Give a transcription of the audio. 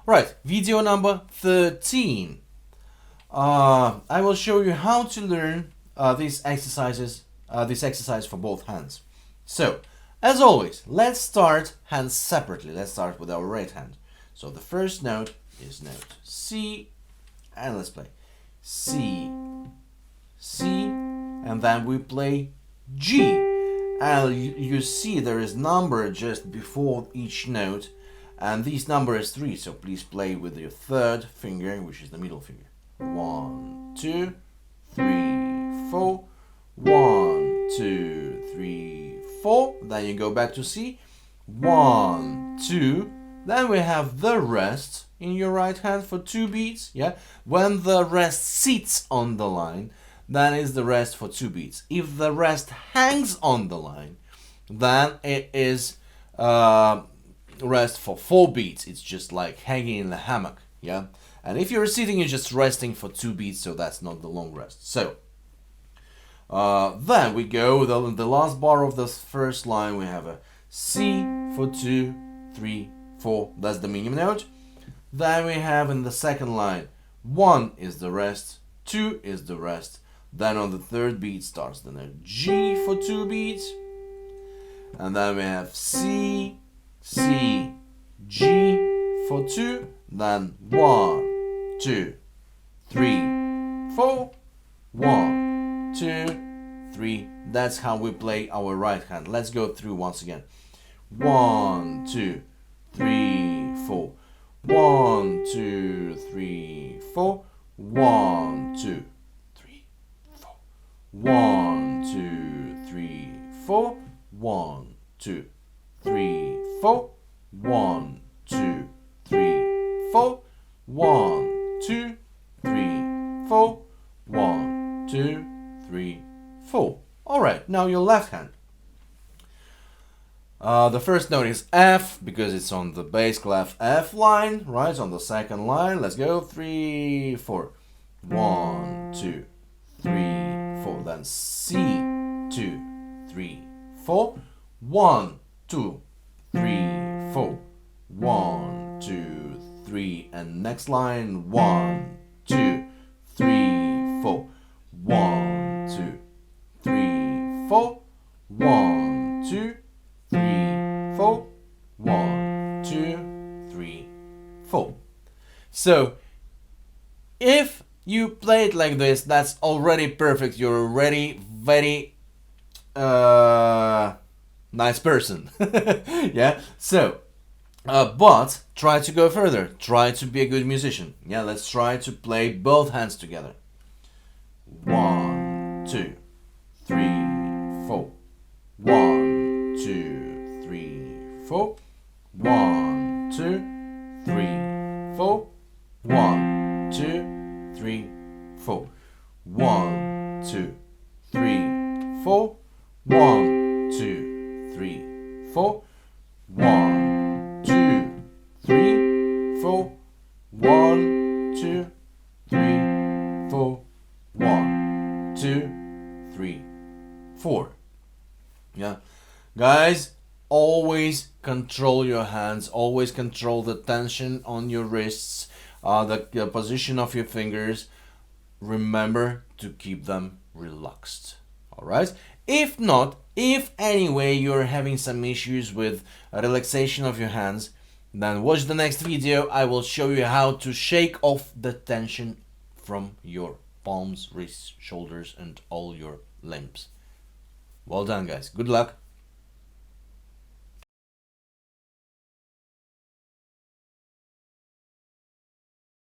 Right, video number 13. I will show you how to learn these exercises, this exercise for both hands. So, as always, let's start hands separately. Let's start with our right hand. So the first note is note C, and let's play C, C, and then we play G. And you see there is number just before each note, and this number is 3, so please play with your third finger, which is the middle finger. 1, 2, 3, 4. 1, 2, 3, 4. Then you go back to C. 1, 2. Then we have the rest in your right hand for 2 beats. Yeah. When the rest sits on the line, then is the rest for 2 beats. If the rest hangs on the line, then it is rest for 4 beats. It's just like hanging in the hammock. Yeah. And if you're sitting, you're just resting for 2 beats, so that's not the long rest. So then we go the last bar of the first line. We have a C for 2, 3, 4. That's the medium note. Then we have in the second line 1 is the rest, 2 is the rest. Then on the third beat starts the note G for 2 beats, and then we have C, C, G for 2. Then 1, 2, 3, 4. 1, 2, 3. That's how we play our right hand. Let's go through once again. 1, 2, 3, 4. 1, 2, 3, 4. 1, 2, 3, 4. 1, 2, 3, 4. 1, 2, 3, 4. 1, 2, 3, 4. 1, 2, 3, 4. 1, 2, 3, 4. Alright, now your left hand. The first note is F because it's on the bass clef F line, right? On the second line. Let's go. 3, 4. 1, 2, 3, 4. Then C, 2, 3, 4. 1, 2, 3, 4. 1, 2, 3. And next line. 1, 2, 3, 4. 1, 2, 3, 4. 1, 2, 3, 4. 1, 2, 3, 4. So, if you play it like this, that's already perfect. You're already very nice person. Yeah. So, but try to go further. Try to be a good musician. Yeah. Let's try to play both hands together. 1, 2, 3, 4. 1, 2, 3, 4. 1, 2, 3, 4. 1, 2, 3, 4. 1, 2, 3, 4. 1, 2, 3, 4. 1, 2, 3, 4. 1, 2, 3, 4. 1, 2, 3, 4. Yeah, guys, always control your hands. Always control the tension on your wrists, the position of your fingers. Remember to keep them relaxed. All right. If not, if anyway you're having some issues with relaxation of your hands, then watch the next video. I will show you how to shake off the tension from your palms, wrists, shoulders, and all your limbs. Well done, guys. Good luck.